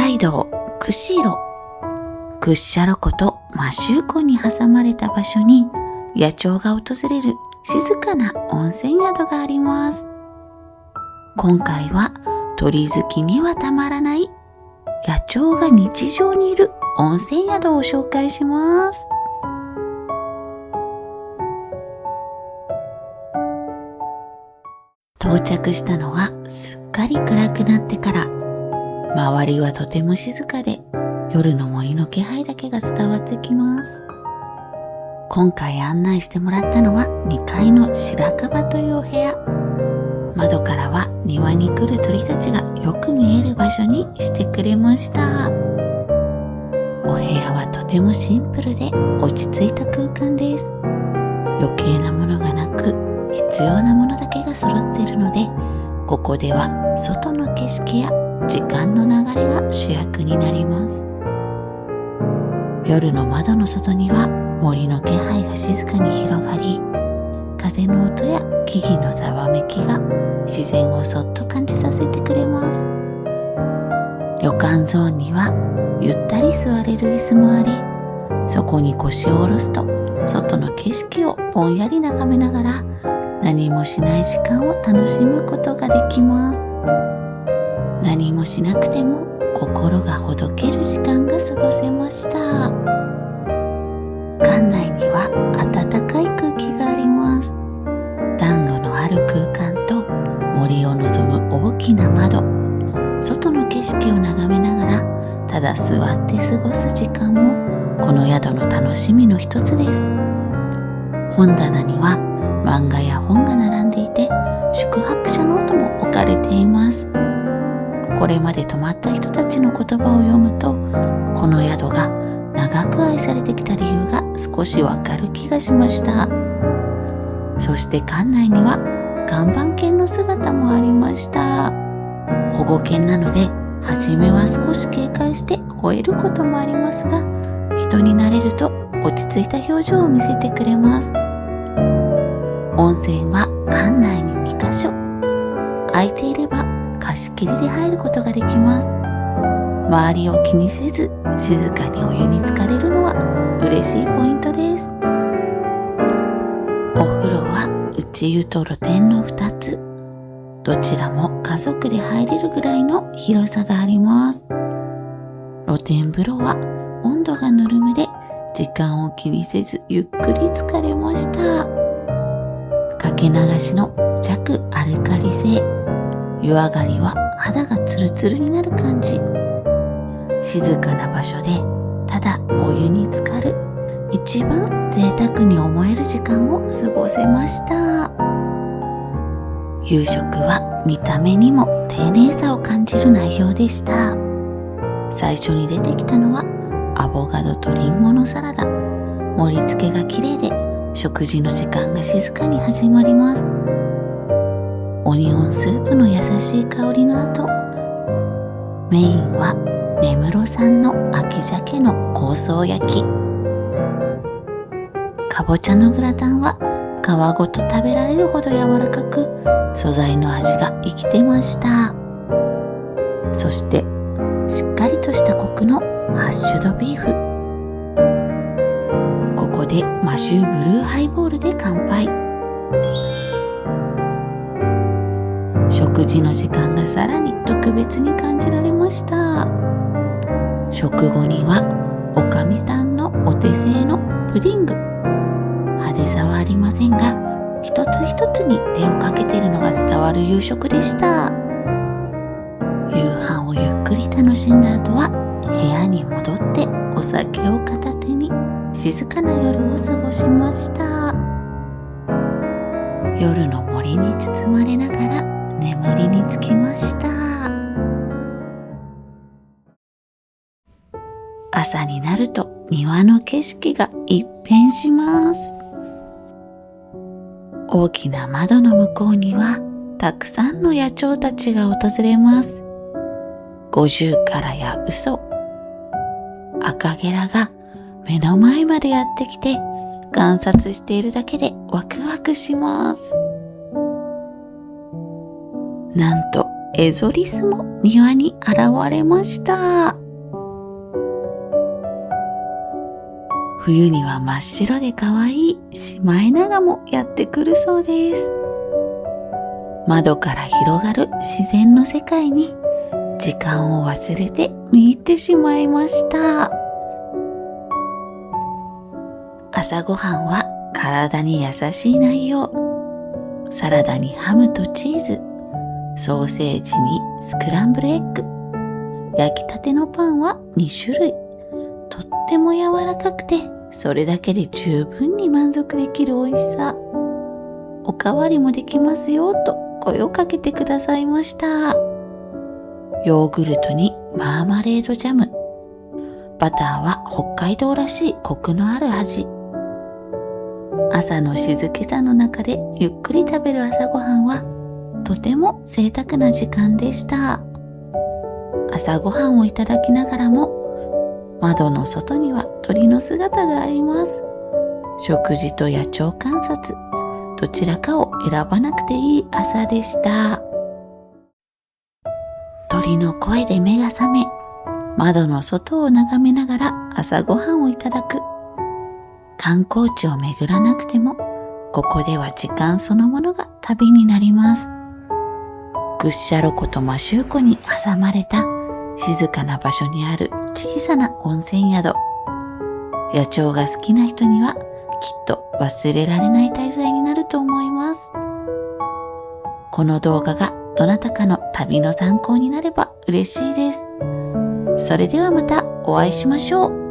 街道釧路。屈斜路湖と摩周湖に挟まれた場所に野鳥が訪れる静かな温泉宿があります。今回は鳥好きにはたまらない野鳥が日常にいる温泉宿を紹介します。到着したのはすっかり暗くなってから。周りはとても静かで、夜の森の気配だけが伝わってきます。今回案内してもらったのは2階の白樺というお部屋。窓からは庭に来る鳥たちがよく見える場所にしてくれました。お部屋はとてもシンプルで落ち着いた空間です。余計なものがなく、必要なものだけが揃っているので、ここでは外の景色や時間の流れが主役になります。夜の窓の外には森の気配が静かに広がり、風の音や木々のざわめきが自然をそっと感じさせてくれます。旅館ゾーンにはゆったり座れる椅子もあり、そこに腰を下ろすと外の景色をぼんやり眺めながら何もしない時間を楽しむことができます。何もしなくても心がほどける時間が過ごせました。館内には暖かい空気があります。暖炉のある空間と森を望む大きな窓、外の景色を眺めながらただ座って過ごす時間もこの宿の楽しみの一つです。本棚には漫画や本が並んでいて、宿泊者ノートも置かれています。これまで泊まった人たちの言葉を読むと、この宿が長く愛されてきた理由が少しわかる気がしました。そして館内には看板犬の姿もありました。保護犬なので、初めは少し警戒して吠えることもありますが、人に慣れると落ち着いた表情を見せてくれます。温泉は館内に2カ所。空いていれば貸し切りで入ることができます。周りを気にせず静かにお湯に浸かれるのは嬉しいポイントです。お風呂は内湯と露天の2つ。どちらも家族で入れるぐらいの広さがあります。露天風呂は温度がぬるめで時間を気にせずゆっくり浸かれました。かけ流しの弱アルカリ性。湯上がりは肌がツルツルになる感じ。静かな場所でただお湯に浸かる、一番贅沢に思える時間を過ごせました。夕食は見た目にも丁寧さを感じる内容でした。最初に出てきたのはアボカドとリンゴのサラダ。盛り付けが綺麗で食事の時間が静かに始まります。オニオンスープの優しい香りの後、メインは根室産の秋鮭の香草焼き。かぼちゃのグラタンは皮ごと食べられるほど柔らかく、素材の味が生きてました。そしてしっかりとしたコクのハッシュドビーフ。ここでマシューブルーハイボールで乾杯。食事の時間がさらに特別に感じられました。食後にはおかみさんのお手製のプディング。派手さはありませんが、一つ一つに手をかけているのが伝わる夕食でした。夕飯をゆっくり楽しんだ後は部屋に戻ってお酒を片手に静かな夜を過ごしました。夜の森に包まれながら眠りにつきました。朝になると庭の景色が一変します。大きな窓の向こうにはたくさんの野鳥たちが訪れます。ゴジュウカラやウソ、アカゲラが目の前までやってきて観察しているだけでワクワクします。なんとエゾリスも庭に現れました。冬には真っ白で可愛いシマエナガもやってくるそうです。窓から広がる自然の世界に時間を忘れて見入ってしまいました。朝ごはんは体に優しい内容。サラダにハムとチーズ、ソーセージにスクランブルエッグ、焼きたてのパンは2種類。とっても柔らかくて、それだけで十分に満足できる美味しさ。おかわりもできますよと声をかけてくださいました。ヨーグルトにマーマレードジャム。バターは北海道らしいコクのある味。朝の静けさの中でゆっくり食べる朝ごはんはとても贅沢な時間でした。朝ごはんをいただきながらも窓の外には鳥の姿があります。食事と野鳥観察、どちらかを選ばなくていい朝でした。鳥の声で目が覚め、窓の外を眺めながら朝ごはんをいただく。観光地を巡らなくても、ここでは時間そのものが旅になります。グッシャロ湖とマシュー湖に挟まれた静かな場所にある小さな温泉宿。野鳥が好きな人にはきっと忘れられない滞在になると思います。この動画がどなたかの旅の参考になれば嬉しいです。それではまたお会いしましょう。